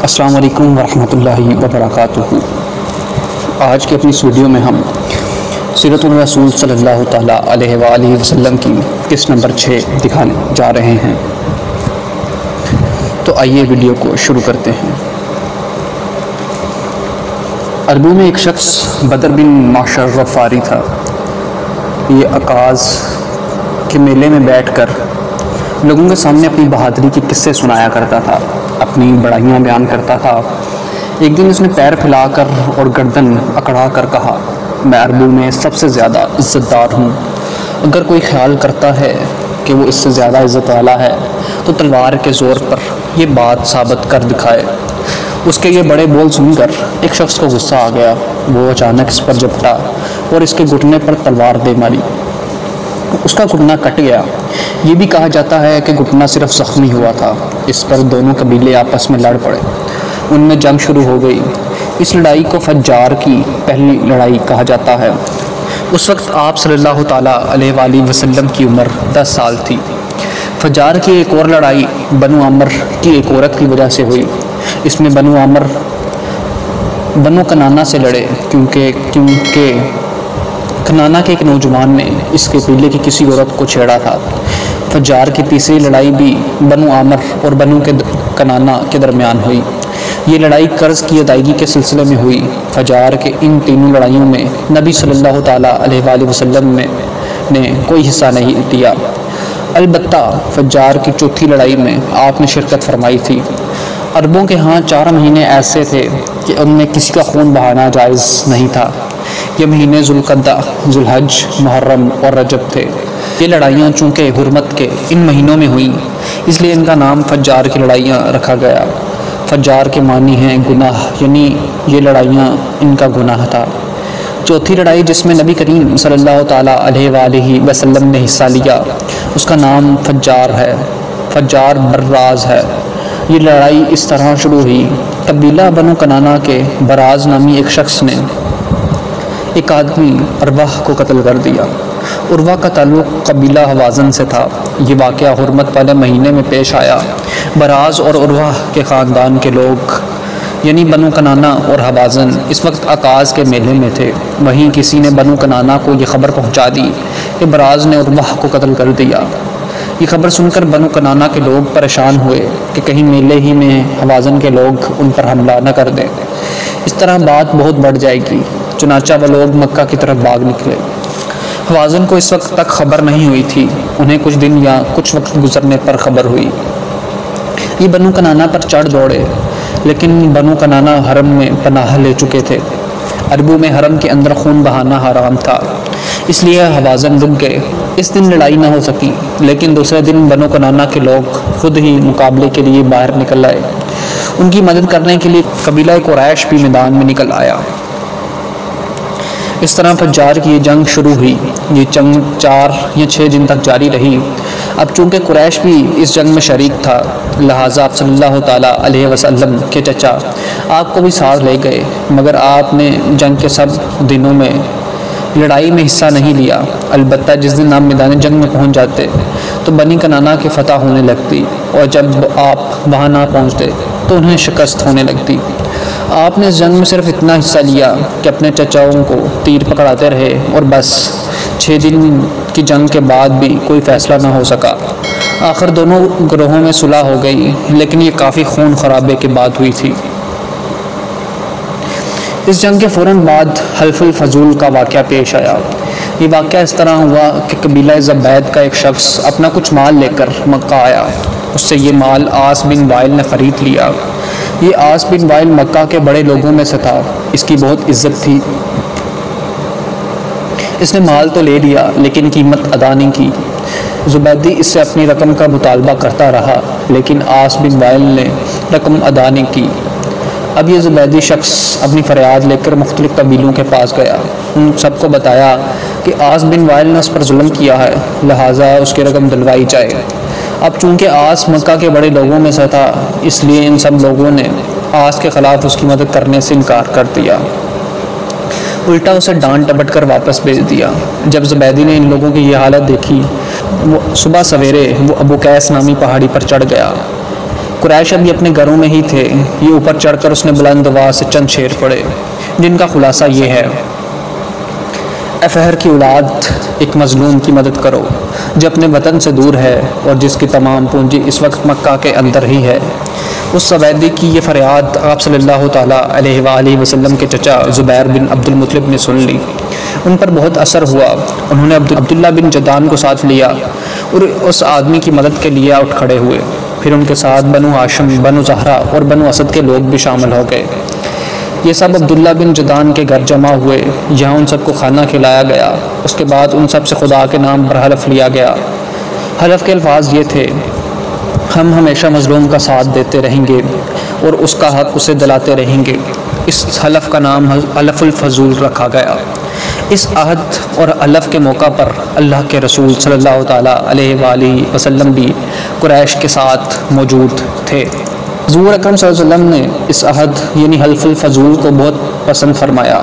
السلام علیکم ورحمۃ اللہ وبرکاتہ۔ آج کی اپنی اس ویڈیو میں ہم سیرت الرسول صلی اللہ تعالیٰ علیہ وآلہ وسلم کی قسط نمبر 6 دکھانے جا رہے ہیں، تو آئیے ویڈیو کو شروع کرتے ہیں۔ عربوں میں ایک شخص بدر بن معشر غفاری تھا۔ یہ عکاظ کے میلے میں بیٹھ کر لوگوں کے سامنے اپنی بہادری کے قصے سنایا کرتا تھا، اپنی بڑائیاں بیان کرتا تھا۔ ایک دن اس نے پیر پھیلا کر اور گردن اکڑا کر کہا، میں عربوں میں سب سے زیادہ عزت دار ہوں۔ اگر کوئی خیال کرتا ہے کہ وہ اس سے زیادہ عزت والا ہے تو تلوار کے زور پر یہ بات ثابت کر دکھائے۔ اس کے یہ بڑے بول سن کر ایک شخص کو غصہ آ گیا۔ وہ اچانک اس پر جھپٹا اور اس کے گھٹنے پر تلوار دے ماری۔ اس کا گھٹنا کٹ گیا۔ یہ بھی کہا جاتا ہے کہ گھٹنا صرف زخمی ہوا تھا۔ اس پر دونوں قبیلے آپس میں لڑ پڑے، ان میں جنگ شروع ہو گئی۔ اس لڑائی کو فجار کی پہلی لڑائی کہا جاتا ہے۔ اس وقت آپ صلی اللہ تعالیٰ علیہ وآلہ وسلم کی عمر 10 سال تھی۔ فجار کی ایک اور لڑائی بنو عمر کی ایک عورت کی وجہ سے ہوئی۔ اس میں بنو عمر بنو کنانہ سے لڑے کیونکہ کنانہ کے ایک نوجوان نے اس کے قبیلے کی کسی عورت کو چھیڑا تھا۔ فجار کی تیسری لڑائی بھی بنو عامر اور بنو کنانہ کے درمیان ہوئی۔ یہ لڑائی قرض کی ادائیگی کے سلسلے میں ہوئی۔ فجار کے ان تینوں لڑائیوں میں نبی صلی اللہ تعالیٰ علیہ وآلہ وسلم نے کوئی حصہ نہیں دیا۔ البتہ فجار کی چوتھی لڑائی میں آپ نے شرکت فرمائی تھی۔ عربوں کے ہاں 4 مہینے ایسے تھے کہ ان میں کسی کا خون بہانا جائز نہیں تھا۔ یہ مہینے ذوالقعدہ، ذوالحج، محرم اور رجب تھے۔ یہ لڑائیاں چونکہ حرمت کے ان مہینوں میں ہوئیں، اس لیے ان کا نام فجار کی لڑائیاں رکھا گیا۔ فجار کے معنی ہیں گناہ، یعنی یہ لڑائیاں ان کا گناہ تھا۔ چوتھی لڑائی جس میں نبی کریم صلی اللہ تعالیٰ علیہ وآلہ وسلم نے حصہ لیا، اس کا نام فجار ہے، فجار براز ہے۔ یہ لڑائی اس طرح شروع ہوئی۔ قبیلہ بنو کنانہ کے براز نامی ایک شخص نے ایک آدمی عروہ کو قتل کر دیا۔ عروہ کا تعلق قبیلہ حوازن سے تھا۔ یہ واقعہ حرمت والے مہینے میں پیش آیا۔ براز اور عروہ کے خاندان کے لوگ یعنی بنو کنانہ اور حوازن اس وقت عکاظ کے میلے میں تھے۔ وہیں کسی نے بنو کنانہ کو یہ خبر پہنچا دی کہ براز نے عروہ کو قتل کر دیا۔ یہ خبر سن کر بنو کنانہ کے لوگ پریشان ہوئے کہ کہیں میلے ہی میں حوازن کے لوگ ان پر حملہ نہ کر دیں، اس طرح بات بہت بڑھ جائے گی۔ چنانچہ وہ لوگ مکہ کی طرف بھاگ نکلے۔ حوازن کو اس وقت تک خبر نہیں ہوئی تھی، انہیں کچھ دن یا کچھ وقت گزرنے پر خبر ہوئی۔ یہ بنو کنانہ پر چڑھ دوڑے، لیکن بنو کنانہ حرم میں پناہ لے چکے تھے۔ عربوں میں حرم کے اندر خون بہانا حرام تھا، اس لیے حوازن رک گئے۔ اس دن لڑائی نہ ہو سکی، لیکن دوسرے دن بنو کنانہ کے لوگ خود ہی مقابلے کے لیے باہر نکل آئے۔ ان کی مدد کرنے کے لیے قبیلہ قریش بھی میدان میں نکل آیا۔ اس طرح فجار کی یہ جنگ شروع ہوئی۔ یہ جنگ 4 یا 6 دن تک جاری رہی۔ اب چونکہ قریش بھی اس جنگ میں شریک تھا، لہٰذا آپ صلی اللہ تعالیٰ علیہ وسلم کے چچا آپ کو بھی ساتھ لے گئے، مگر آپ نے جنگ کے سب دنوں میں لڑائی میں حصہ نہیں لیا۔ البتہ جس دن آپ میدان جنگ میں پہنچ جاتے تو بنی کنانہ کی فتح ہونے لگتی، اور جب آپ وہاں نہ پہنچتے تو انہیں شکست ہونے لگتی۔ آپ نے اس جنگ میں صرف اتنا حصہ لیا کہ اپنے چچاؤں کو تیر پکڑاتے رہے، اور بس 6 دن کی جنگ کے بعد بھی کوئی فیصلہ نہ ہو سکا۔ آخر دونوں گروہوں میں صلح ہو گئی، لیکن یہ کافی خون خرابے کے بعد ہوئی تھی۔ اس جنگ کے فوراً بعد حلف الفضول کا واقعہ پیش آیا۔ یہ واقعہ اس طرح ہوا کہ قبیلہ زبید کا ایک شخص اپنا کچھ مال لے کر مکہ آیا۔ اس سے یہ مال عاص بن وائل نے خرید لیا۔ یہ عاص بن وائل مکہ کے بڑے لوگوں میں سے تھا، اس کی بہت عزت تھی۔ اس نے مال تو لے لیا لیکن قیمت ادا نہیں کی۔ زبیدی اس سے اپنی رقم کا مطالبہ کرتا رہا، لیکن عاص بن وائل نے رقم ادا نہیں کی۔ اب یہ زبیدی شخص اپنی فریاد لے کر مختلف قبیلوں کے پاس گیا۔ ان سب کو بتایا کہ عاص بن وائل نے اس پر ظلم کیا ہے، لہٰذا اس کی رقم دلوائی جائے۔ اب چونکہ عاص مکہ کے بڑے لوگوں میں سے تھا، اس لیے ان سب لوگوں نے عاص کے خلاف اس کی مدد کرنے سے انکار کر دیا۔ الٹا اسے ڈانٹ ڈپٹ کر واپس بھیج دیا۔ جب زبیدی نے ان لوگوں کی یہ حالت دیکھی، وہ صبح سویرے وہ ابو قیس نامی پہاڑی پر چڑھ گیا۔ قریش ابھی اپنے گھروں میں ہی تھے۔ یہ اوپر چڑھ کر اس نے بلند آواز سے چند شعر پڑھے، جن کا خلاصہ یہ ہے: اے فہر کی اولاد، ایک مظلوم کی مدد کرو جو اپنے وطن سے دور ہے اور جس کی تمام پونجی اس وقت مکہ کے اندر ہی ہے۔ اس زبیدی کی یہ فریاد آپ صلی اللہ تعالیٰ علیہ وآلہ وسلم کے چچا زبیر بن عبد المطلب نے سن لی۔ ان پر بہت اثر ہوا۔ انہوں نے عبداللہ بن جدعان کو ساتھ لیا اور اس آدمی کی مدد کے لیے اٹھ کھڑے ہوئے۔ پھر ان کے ساتھ بنو ہاشم، بنو زہرہ اور بنو اسد کے لوگ بھی شامل ہو گئے۔ یہ سب عبداللہ بن جدعان کے گھر جمع ہوئے۔ یہاں ان سب کو کھانا کھلایا گیا۔ اس کے بعد ان سب سے خدا کے نام پر حلف لیا گیا۔ حلف کے الفاظ یہ تھے: ہم ہمیشہ مظلوم کا ساتھ دیتے رہیں گے اور اس کا حق اسے دلاتے رہیں گے۔ اس حلف کا نام حلف الفضول رکھا گیا۔ اس عہد اور حلف کے موقع پر اللہ کے رسول صلی اللہ تعالیٰ علیہ وآلہ وسلم بھی قریش کے ساتھ موجود تھے۔ حضور اکرم صلی اللہ علیہ وسلم نے اس عہد یعنی حلف الفضول کو بہت پسند فرمایا۔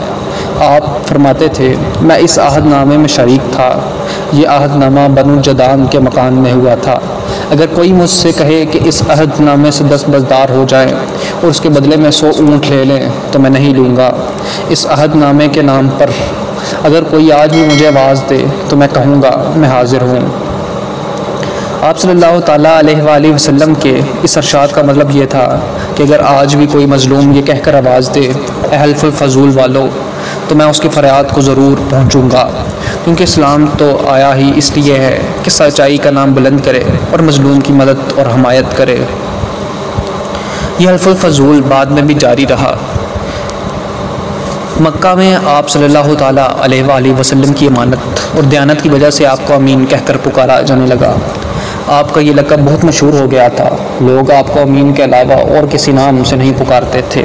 آپ فرماتے تھے: میں اس عہد نامے میں شریک تھا۔ یہ عہد نامہ بنو جدعان کے مکان میں ہوا تھا۔ اگر کوئی مجھ سے کہے کہ اس عہد نامے سے دستبردار ہو جائیں اور اس کے بدلے میں 100 اونٹ لے لیں تو میں نہیں لوں گا۔ اس عہد نامے کے نام پر اگر کوئی آج بھی مجھے آواز دے تو میں کہوں گا میں حاضر ہوں۔ آپ صلی اللہ تعالیٰ علیہ وآلہ وسلم کے اس ارشاد کا مطلب یہ تھا کہ اگر آج بھی کوئی مظلوم یہ کہہ کر آواز دے اے حلف الفضول والو، تو میں اس کی فریاد کو ضرور پہنچوں گا، کیونکہ اسلام تو آیا ہی اس لیے ہے کہ سچائی کا نام بلند کرے اور مظلوم کی مدد اور حمایت کرے۔ یہ حلف الفضول بعد میں بھی جاری رہا۔ مکہ میں آپ صلی اللہ تعالیٰ علیہ وآلہ وسلم کی امانت اور دیانت کی وجہ سے آپ کو امین کہہ کر پکارا جانے لگا۔ آپ کا یہ لقب بہت مشہور ہو گیا تھا۔ لوگ آپ کو امین کے علاوہ اور کسی نام سے نہیں پکارتے تھے۔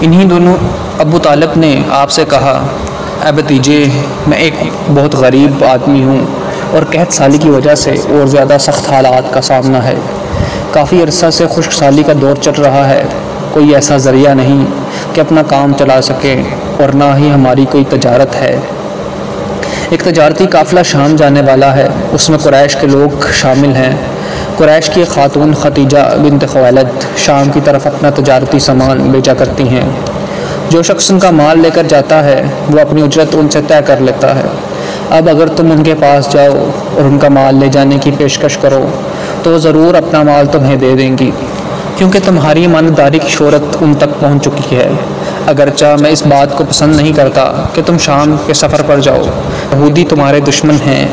انہی دونوں ابو طالب نے آپ سے کہا: اے بھتیجے، میں ایک بہت غریب آدمی ہوں اور قحط سالی کی وجہ سے اور زیادہ سخت حالات کا سامنا ہے۔ کافی عرصہ سے خشک سالی کا دور چل رہا ہے۔ کوئی ایسا ذریعہ نہیں کہ اپنا کام چلا سکے اور نہ ہی ہماری کوئی تجارت ہے۔ ایک تجارتی قافلہ شام جانے والا ہے، اس میں قریش کے لوگ شامل ہیں۔ قریش کی خاتون ختیجہ بنت خویلد شام کی طرف اپنا تجارتی سامان بیچا کرتی ہیں۔ جو شخص ان کا مال لے کر جاتا ہے وہ اپنی اجرت ان سے طے کر لیتا ہے۔ اب اگر تم ان کے پاس جاؤ اور ان کا مال لے جانے کی پیشکش کرو تو وہ ضرور اپنا مال تمہیں دے دیں گی، کیونکہ تمہاری ایمانداری کی شہرت ان تک پہنچ چکی ہے۔ اگرچہ میں اس بات کو پسند نہیں کرتا کہ تم شام کے سفر پر جاؤ، یہودی تمہارے دشمن ہیں،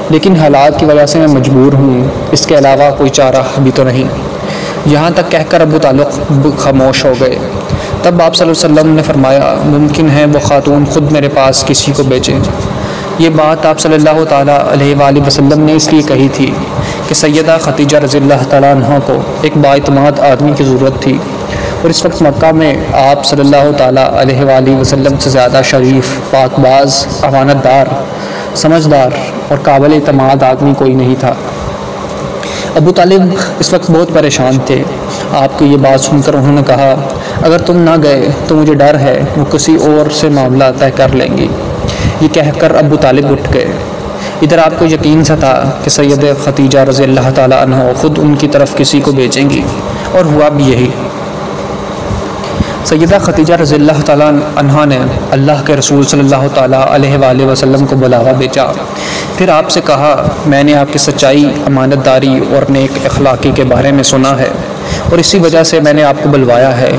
لیکن حالات کی وجہ سے میں مجبور ہوں، اس کے علاوہ کوئی چارہ بھی تو نہیں۔ یہاں تک کہہ کر ابو طالب خاموش ہو گئے۔ تب آپ صلی اللہ علیہ وسلم نے فرمایا: ممکن ہے وہ خاتون خود میرے پاس کسی کو بیچیں۔ یہ بات آپ صلی اللہ تعالیٰ علیہ وآلہ وسلم نے اس لیے کہی تھی کہ سیدہ ختیجہ رضی اللہ تعالیٰ عنہ کو ایک بااعتماد آدمی کی ضرورت تھی، اور اس وقت مکہ میں آپ صلی اللہ تعالیٰ علیہ وآلہ وسلم سے زیادہ شریف، پاک باز، امانت دار، سمجھدار اور قابل اعتماد آدمی کوئی نہیں تھا۔ ابو طالب اس وقت بہت پریشان تھے۔ آپ کی یہ بات سن کر انہوں نے کہا: اگر تم نہ گئے تو مجھے ڈر ہے وہ کسی اور سے معاملہ طے کر لیں گی۔ یہ کہہ کر ابو طالب اٹھ گئے۔ ادھر آپ کو یقین سا تھا کہ سید ختیجہ رضی اللہ تعالیٰ عنہ خود ان کی طرف کسی کو بیچیں گی، اور ہوا بھی یہی۔ سیدہ ختیجہ رضی اللہ تعالیٰ عنہ نے اللہ کے رسول صلی اللہ تعالیٰ علیہ وآلہ وسلم کو بلاوا بھیجا۔ پھر آپ سے کہا: میں نے آپ کی سچائی، امانت داری اور نیک اخلاقی کے بارے میں سنا ہے، اور اسی وجہ سے میں نے آپ کو بلوایا ہے۔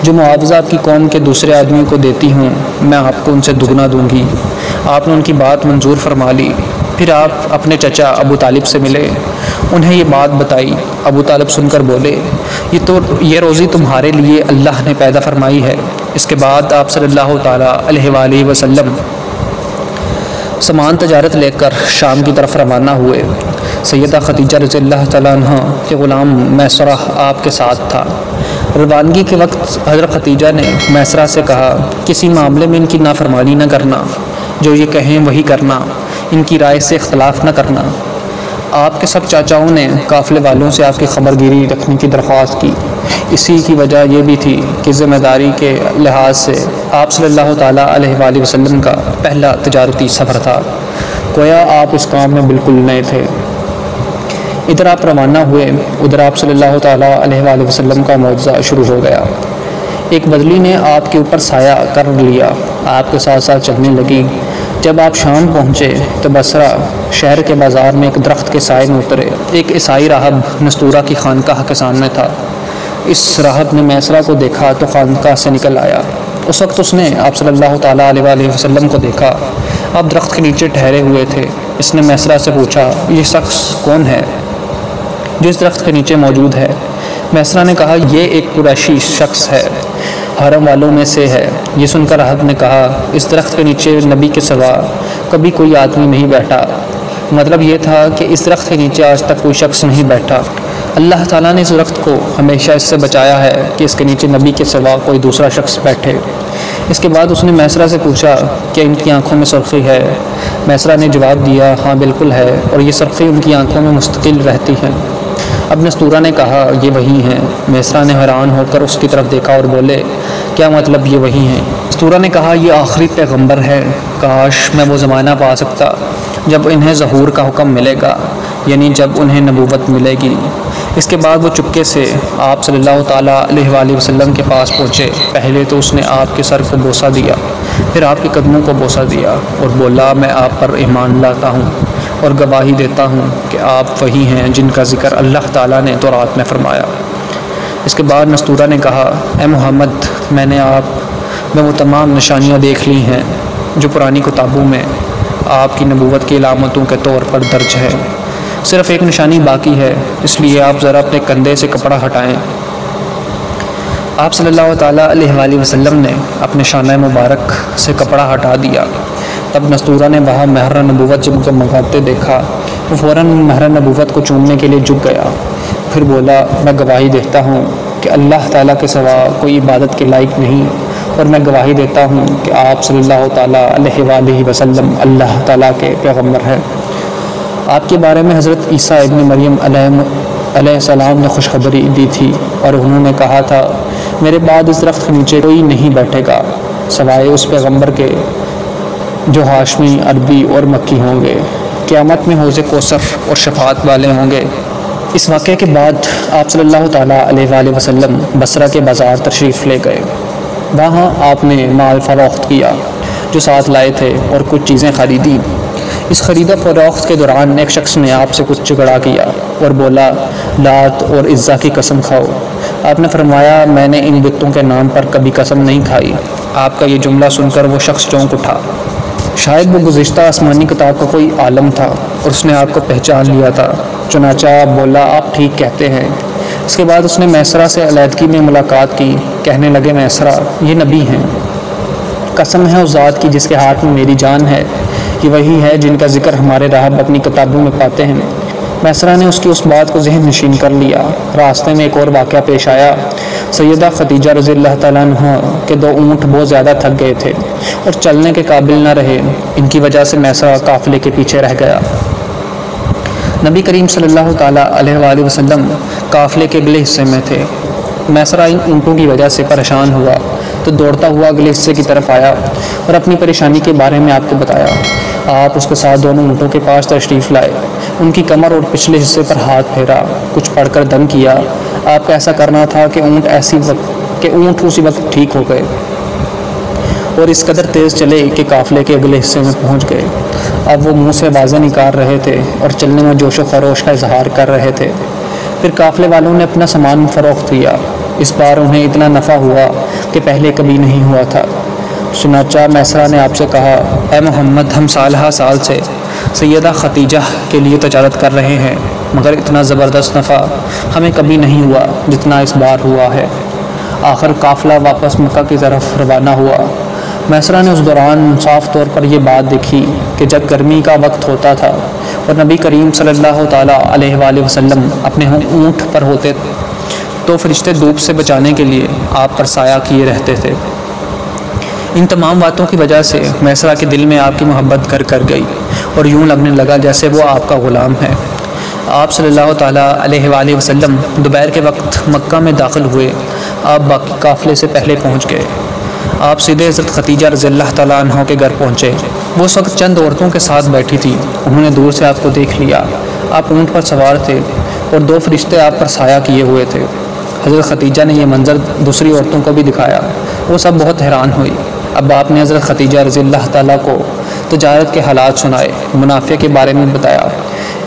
جو معاوضہ آپ کی قوم کے دوسرے آدمی کو دیتی ہوں میں آپ کو ان سے دگنا دوں گی۔ آپ نے ان کی بات منظور فرما لی۔ پھر آپ اپنے چچا ابو طالب سے ملے، انہیں یہ بات بتائی۔ ابو طالب سن کر بولے: یہ روزی تمہارے لیے اللہ نے پیدا فرمائی ہے۔ اس کے بعد آپ صلی اللہ تعالیٰ علیہ وآلہ وسلم سامان تجارت لے کر شام کی طرف روانہ ہوئے۔ سیدہ ختیجہ رضی اللہ تعالیٰ عنہ کے غلام میسرہ آپ کے ساتھ تھا۔ روانگی کے وقت حضرت ختیجہ نے میسرہ سے کہا: کسی معاملے میں ان کی نافرمانی نہ کرنا، جو یہ کہیں وہی کرنا، ان کی رائے سے اختلاف نہ کرنا۔ آپ کے سب چاچاؤں نے قافلے والوں سے آپ کی خبر گیری رکھنے کی درخواست کی۔ اسی کی وجہ یہ بھی تھی کہ ذمہ داری کے لحاظ سے آپ صلی اللہ تعالیٰ علیہ وآلہ وسلم کا پہلا تجارتی سفر تھا، گویا آپ اس کام میں بالکل نئے تھے۔ ادھر آپ روانہ ہوئے، ادھر آپ صلی اللہ تعالیٰ علیہ وآلہ وسلم کا معجزہ شروع ہو گیا۔ ایک بدلی نے آپ کے اوپر سایہ کر لیا، آپ کے ساتھ ساتھ چلنے لگی۔ جب آپ شام پہنچے تو بصرہ شہر کے بازار میں ایک درخت کے سائے میں اترے۔ ایک عیسائی راہب نستورہ کی خانقاہ کے سامنے تھا۔ اس راہب نے میسرہ کو دیکھا تو خانقاہ سے نکل آیا۔ اس وقت اس نے آپ صلی اللہ تعالیٰ علیہ وآلہ وسلم کو دیکھا، آپ درخت کے نیچے ٹھہرے ہوئے تھے۔ اس نے میسرہ سے پوچھا، یہ شخص کون ہے جو اس درخت کے نیچے موجود ہے؟ میسرہ نے کہا، یہ ایک قریشی شخص ہے، حرم والوں میں سے ہے۔ یہ سن کر راہب نے کہا، اس درخت کے نیچے نبی کے سوا کبھی کوئی آدمی نہیں بیٹھا۔ مطلب یہ تھا کہ اس درخت کے نیچے آج تک کوئی شخص نہیں بیٹھا۔ اللہ تعالیٰ نے اس درخت کو ہمیشہ اس سے بچایا ہے کہ اس کے نیچے نبی کے سوا کوئی دوسرا شخص بیٹھے۔ اس کے بعد اس نے میسرہ سے پوچھا کہ ان کی آنکھوں میں سرخی ہے؟ میسرہ نے جواب دیا، ہاں بالکل ہے، اور یہ سرخی ان کی آنکھوں میں مستقل رہتی ہے۔ اب نستورہ نے کہا، یہ وہی ہیں۔ میسرہ نے حیران ہو کر اس کی طرف دیکھا اور بولے، کیا مطلب یہ وہی ہیں؟ نستورہ نے کہا، یہ آخری پیغمبر ہے۔ کاش میں وہ زمانہ پا سکتا جب انہیں ظہور کا حکم ملے گا، یعنی جب انہیں نبوت ملے گی۔ اس کے بعد وہ چپکے سے آپ صلی اللہ تعالیٰ علیہ وآلہ وسلم کے پاس پہنچے۔ پہلے تو اس نے آپ کے سر کو بوسہ دیا، پھر آپ کے قدموں کو بوسہ دیا اور بولا، میں آپ پر ایمان لاتا ہوں اور گواہی دیتا ہوں کہ آپ وہی ہیں جن کا ذکر اللہ تعالیٰ نے تورات میں فرمایا۔ اس کے بعد نستورہ نے کہا، اے محمد، میں نے آپ میں وہ تمام نشانیاں دیکھ لی ہیں جو پرانی کتابوں میں آپ کی نبوت کی علامتوں کے طور پر درج ہے۔ صرف ایک نشانی باقی ہے، اس لیے آپ ذرا اپنے کندھے سے کپڑا ہٹائیں۔ آپ صلی اللہ تعالیٰ علیہ وآلہ وسلم نے اپنے شانہ مبارک سے کپڑا ہٹا دیا۔ تب نستورہ نے وہاں مہر نبوت جب منگاتے دیکھا، وہ فوراً مہر نبوت کو چومنے کے لیے جھک گیا، پھر بولا، میں گواہی دیتا ہوں کہ اللہ تعالیٰ کے سوا کوئی عبادت کے لائق نہیں، اور میں گواہی دیتا ہوں کہ آپ صلی اللہ تعالیٰ علیہ وآلہ وسلم اللہ تعالیٰ کے پیغمبر ہیں۔ آپ کے بارے میں حضرت عیسیٰ ابن مریم علیہ السلام نے خوشخبری دی تھی، اور انہوں نے کہا تھا، میرے بعد اس درخت کے نیچے کوئی نہیں بیٹھے گا سوائے اس پیغمبر کے جو ہاشمی، عربی اور مکی ہوں گے۔ قیامت میں حوض کوثر اور شفاعت والے ہوں گے۔ اس واقعے کے بعد آپ صلی اللہ تعالیٰ علیہ وآلہ وسلم بصرہ کے بازار تشریف لے گئے۔ وہاں آپ نے مال فروخت کیا جو ساتھ لائے تھے اور کچھ چیزیں خریدی۔ اس خرید و فروخت کے دوران ایک شخص نے آپ سے کچھ جھگڑا کیا اور بولا، لات اور عزا کی قسم کھاؤ۔ آپ نے فرمایا، میں نے ان بتوں کے نام پر کبھی قسم نہیں کھائی۔ آپ کا یہ جملہ سن کر وہ شخص چونک اٹھا، شاید وہ گزشتہ آسمانی کتاب کا کوئی عالم تھا اور اس نے آپ کو پہچان لیا تھا۔ چنانچہ بولا، آپ ٹھیک کہتے ہیں۔ اس کے بعد اس نے میسرہ سے علیحدگی میں ملاقات کی۔ کہنے لگے، میسرہ، یہ نبی ہیں، قسم ہے اس ذات کی جس کے ہاتھ میں میری جان ہے، یہ وہی ہے جن کا ذکر ہمارے راہب اپنی کتابوں میں پاتے ہیں۔ میسرہ نے اس کی اس بات کو ذہن نشین کر لیا۔ راستے میں ایک اور واقعہ پیش آیا۔ سیدہ خدیجہ رضی اللہ تعالیٰ عنہ کے 2 اونٹ بہت زیادہ تھک گئے تھے اور چلنے کے قابل نہ رہے۔ ان کی وجہ سے میسرہ قافلے کے پیچھے رہ گیا۔ نبی کریم صلی اللہ تعالیٰ علیہ وآلہ وسلم قافلے کے اگلے حصے میں تھے۔ میسرہ ان اونٹوں کی وجہ سے پریشان ہوا تو دوڑتا ہوا اگلے حصے کی طرف آیا اور اپنی پریشانی کے بارے میں آپ کو بتایا۔ آپ اس کے ساتھ دونوں اونٹوں کے پاس تشریف لائے، ان کی کمر اور پچھلے حصے پر ہاتھ پھیرا، کچھ پڑھ کر دم کیا۔ آپ کا ایسا کرنا تھا کہ اونٹ اسی وقت ٹھیک ہو گئے اور اس قدر تیز چلے کہ قافلے کے اگلے حصے میں پہنچ گئے۔ اب وہ منہ سے آوازیں نکال رہے تھے اور چلنے میں جوش و خروش کا اظہار کر رہے تھے۔ پھر قافلے والوں نے اپنا سامان فروخت کیا۔ اس بار انہیں اتنا نفع ہوا کہ پہلے کبھی نہیں ہوا تھا۔ چنانچہ میسرہ نے آپ سے کہا، اے محمد، ہم سالہ سال سے سیدہ خدیجہ کے لیے تجارت کر رہے ہیں، مگر اتنا زبردست نفع ہمیں کبھی نہیں ہوا جتنا اس بار ہوا ہے۔ آخر قافلہ واپس مکہ کی طرف روانہ ہوا۔ میسرہ نے اس دوران صاف طور پر یہ بات دیکھی کہ جب گرمی کا وقت ہوتا تھا اور نبی کریم صلی اللہ تعالیٰ علیہ وآلہ وسلم اپنے اونٹ پر ہوتے تو فرشتے دھوپ سے بچانے کے لیے آپ پر سایہ کیے رہتے تھے۔ ان تمام باتوں کی وجہ سے میسرہ کے دل میں آپ کی محبت گھر کر گئی اور یوں لگنے لگا جیسے وہ آپ کا غلام ہے۔ آپ صلی اللہ تعالیٰ علیہ وآلہ وسلم دوپہر کے وقت مکہ میں داخل ہوئے۔ آپ باقی قافلے سے پہلے پہنچ گئے۔ آپ سیدھے حضرت خدیجہ رضی اللہ تعالیٰ عنہ کے گھر پہنچے۔ وہ اس وقت چند عورتوں کے ساتھ بیٹھی تھی۔ انہوں نے دور سے آپ کو دیکھ لیا۔ آپ اونٹ پر سوار تھے اور 2 فرشتے آپ پر سایہ کیے ہوئے تھے۔ حضرت خدیجہ نے یہ منظر دوسری عورتوں کو بھی دکھایا۔ وہ سب بہت حیران ہوئی۔ اب آپ نے حضرت خدیجہ رضی اللہ تعالیٰ کو تجارت کے حالات سنائے، منافع کے بارے میں بتایا۔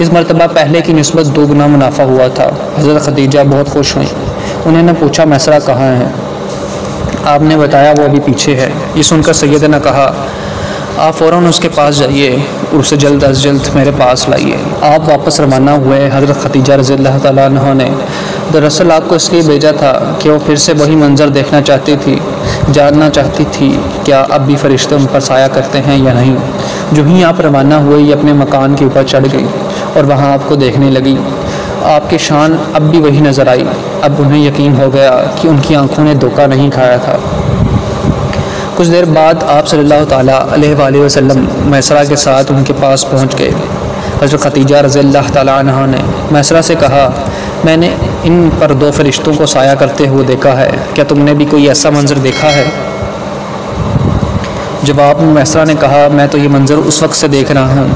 اس مرتبہ پہلے کی نسبت 2 گنا منافع ہوا تھا۔ حضرت خدیجہ بہت خوش ہوئیں۔ انہوں نے پوچھا میسرہ کہاں ہے؟ آپ نے بتایا وہ ابھی پیچھے ہے۔ یہ سن کر سیدہ نے کہا آپ فوراً اس کے پاس جائیے اور اسے جلد از جلد میرے پاس لائیے۔ آپ واپس روانہ ہوئے۔ حضرت خدیجہ رضی اللہ تعالیٰ عنہ نے دراصل آپ کو اس لیے بھیجا تھا کہ وہ پھر سے وہی منظر دیکھنا چاہتی تھی، جاننا چاہتی تھی کیا اب بھی فرشتے ان پر سایہ کرتے ہیں یا نہیں۔ جو ہی آپ روانہ ہوئے یہ اپنے مکان کے اوپر چڑھ گئی اور وہاں آپ کو دیکھنے لگی۔ آپ کی شان اب بھی وہی نظر آئی۔ اب انہیں یقین ہو گیا کہ ان کی آنکھوں نے دھوکہ نہیں کھایا تھا۔ کچھ دیر بعد آپ صلی اللہ تعالیٰ علیہ وآلہ وسلم میسرہ کے ساتھ ان کے پاس پہنچ گئے۔ حضرت خدیجہ رضی اللہ تعالیٰ عنہ نے میسرہ سے کہا میں نے ان پر 2 فرشتوں کو سایہ کرتے ہوئے دیکھا ہے، کیا تم نے بھی کوئی ایسا منظر دیکھا ہے؟ جواب میں میسرہ نے کہا میں تو یہ منظر اس وقت سے دیکھ رہا ہوں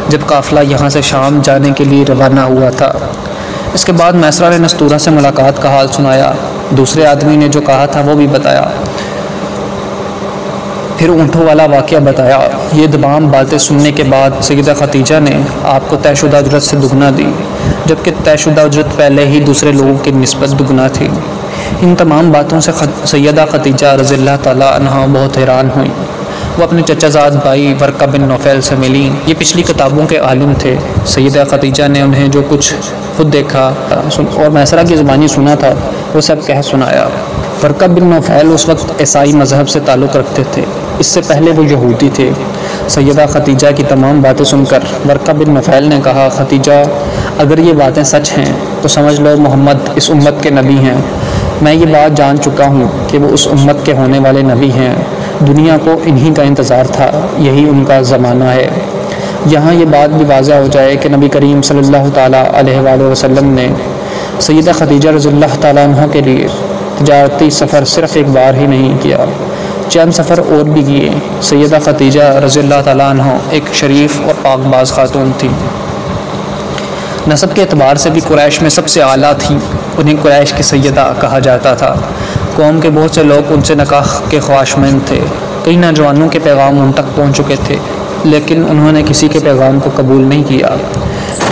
جب قافلہ یہاں سے شام جانے کے لیے روانہ ہوا تھا۔ اس کے بعد میسرہ نے نستورہ سے ملاقات کا حال سنایا۔ دوسرے آدمی نے جو کہا تھا وہ بھی بتایا، پھر اونٹوں والا واقعہ بتایا۔ یہ تمام باتیں سننے کے بعد سیدہ خدیجہ نے آپ کو طے شدہ اجرت سے دگنا دی، جبکہ طے شدہ اجرت پہلے ہی دوسرے لوگوں کی نسبت دگنا تھی۔ ان تمام باتوں سے سیدہ خدیجہ رضی اللہ تعالیٰ عنہ بہت حیران ہوئیں۔ وہ اپنے چچا زاد بھائی ورقہ بن نوفل سے ملیں۔ یہ پچھلی کتابوں کے عالم تھے۔ سیدہ خدیجہ نے انہیں جو کچھ خود دیکھا اور میسرہ کی زبانی سنا تھا وہ سب کہہ سنایا۔ ورقہ بن نوفل اس وقت عیسائی مذہب سے تعلق رکھتے تھے، اس سے پہلے وہ یہودی تھے۔ سیدہ خدیجہ کی تمام باتیں سن کر ورقہ بن نوفل نے کہا خدیجہ اگر یہ باتیں سچ ہیں تو سمجھ لو محمد اس امت کے نبی ہیں۔ میں یہ بات جان چکا ہوں کہ وہ اس امت کے ہونے والے نبی ہیں۔ دنیا کو انہی کا انتظار تھا، یہی ان کا زمانہ ہے۔ یہاں یہ بات بھی واضح ہو جائے کہ نبی کریم صلی اللہ تعالیٰ علیہ وآلہ وسلم نے سیدہ خدیجہ رضی اللہ تعالیٰ عنہ کے لیے تجارتی سفر صرف ایک بار ہی نہیں کیا، چند سفر اور بھی کیے۔ سیدہ خدیجہ رضی اللہ تعالیٰ عنہ ایک شریف اور پاک باز خاتون تھی۔ نسب کے اعتبار سے بھی قریش میں سب سے اعلیٰ تھی۔ انہیں قریش کی سیدہ کہا جاتا تھا۔ قوم کے بہت سے لوگ ان سے نکاح کے خواہشمند تھے۔ کئی نوجوانوں کے پیغام ان تک پہنچ چکے تھے، لیکن انہوں نے کسی کے پیغام کو قبول نہیں کیا۔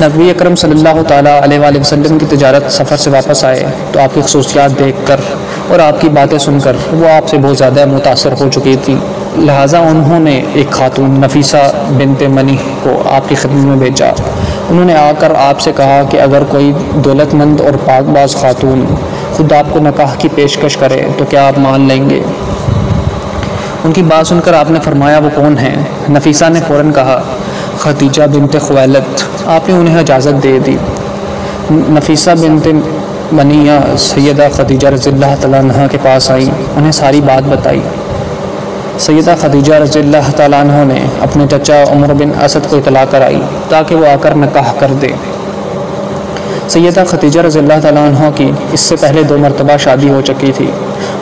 نبی اکرم صلی اللہ تعالیٰ علیہ وآلہ وسلم کی تجارت سفر سے واپس آئے تو آپ کی خصوصیات دیکھ کر اور آپ کی باتیں سن کر وہ آپ سے بہت زیادہ متاثر ہو چکی تھی، لہٰذا انہوں نے ایک خاتون نفیسہ بنت منیح کو آپ کی خدمت میں بھیجا۔ انہوں نے آ کر آپ سے کہا کہ اگر کوئی دولت مند اور پاک باز خاتون خود آپ کو نکاح کی پیشکش کرے تو کیا آپ مان لیں گے؟ ان کی بات سن کر آپ نے فرمایا وہ کون ہیں؟ نفیسہ نے فوراً کہا خدیجہ بنت خویلد۔ آپ نے انہیں اجازت دے دی۔ نفیسہ بنت منیہ سیدہ خدیجہ رضی اللہ تعالیٰ عنہ کے پاس آئیں، انہیں ساری بات بتائی۔ سیدہ خدیجہ رضی اللہ تعالیٰ عنہ نے اپنے چچا عمر بن اسد کو اطلاع کرائی تاکہ وہ آ کر نکاح کر دے۔ سیدہ خدیجہ رضی اللہ تعالیٰ عنہ کی اس سے پہلے 2 مرتبہ شادی ہو چکی تھی۔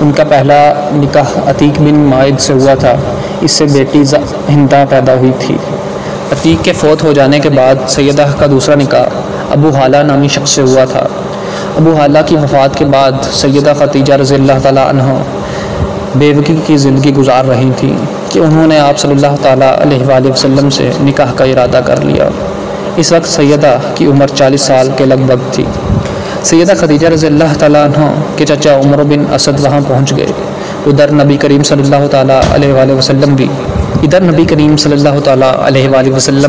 ان کا پہلا نکاح عتیق بن مائد سے ہوا تھا، اس سے بیٹی ہندہ پیدا ہوئی تھی۔ عتیق کے فوت ہو جانے کے بعد سیدہ کا دوسرا نکاح ابو حالہ نامی شخص سے ہوا تھا۔ ابو حالہ کی وفات کے بعد سیدہ خدیجہ رضی اللہ تعالیٰ عنہ بیوگی کی زندگی گزار رہی تھیں کہ انہوں نے آپ صلی اللہ تعالیٰ علیہ وآلہ وسلم سے نکاح کا ارادہ کر لیا۔ اس وقت سیدہ کی عمر 40 سال کے لگ بھگ تھی۔ سیدہ خدیجہ رضی اللہ تعالیٰ عنہ کے چچا عمر بن اسد وہاں پہنچ گئے۔ ادھر نبی کریم صلی اللہ تعالیٰ علیہ وآلہ وسلم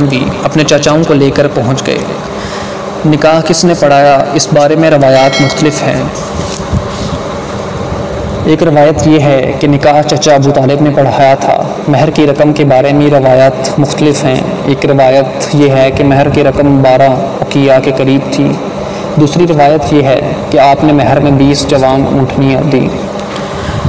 بھی اپنے چچاؤں کو لے کر پہنچ گئے۔ نکاح کس نے پڑھایا اس بارے میں روایات مختلف ہیں۔ ایک روایت یہ ہے کہ نکاح چچا ابو طالب نے پڑھایا تھا۔ مہر کی رقم کے بارے میں روایات مختلف ہیں۔ ایک روایت یہ ہے کہ مہر کی رقم 12 اقیہ کے قریب تھی۔ دوسری روایت یہ ہے کہ آپ نے مہر میں 20 جوان اونٹنیاں دیں۔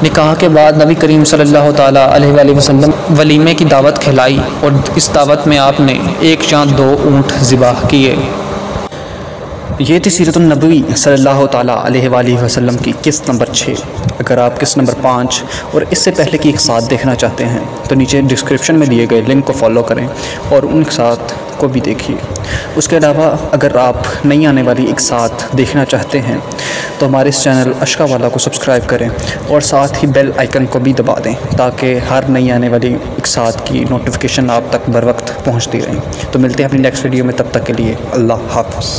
نکاح کے بعد نبی کریم صلی اللہ تعالیٰ علیہ وآلہ وسلم ولیمے کی دعوت کھلائی اور اس دعوت میں آپ نے 1 یا 2 اونٹ ذبح کیے۔ یہ تھی سیرت النبوی صلی اللہ تعالیٰ علیہ وآلہ وسلم کی قسط نمبر 6۔ اگر آپ قسط نمبر 5 اور اس سے پہلے کی ایک ساتھ دیکھنا چاہتے ہیں تو نیچے ڈسکرپشن میں دیے گئے لنک کو فالو کریں اور ان ساتھ کو بھی دیکھیے۔ اس کے علاوہ اگر آپ نئی آنے والی ایک ساتھ دیکھنا چاہتے ہیں تو ہمارے اس چینل اشکا والا کو سبسکرائب کریں اور ساتھ ہی بیل آئیکن کو بھی دبا دیں تاکہ ہر نئی آنے والی ایک ساتھ کی نوٹیفیکیشن آپ تک بر وقت پہنچتی رہیں۔ تو ملتے ہیں اپنی نیکسٹ ویڈیو میں، تب تک کے لیے اللہ حافظ۔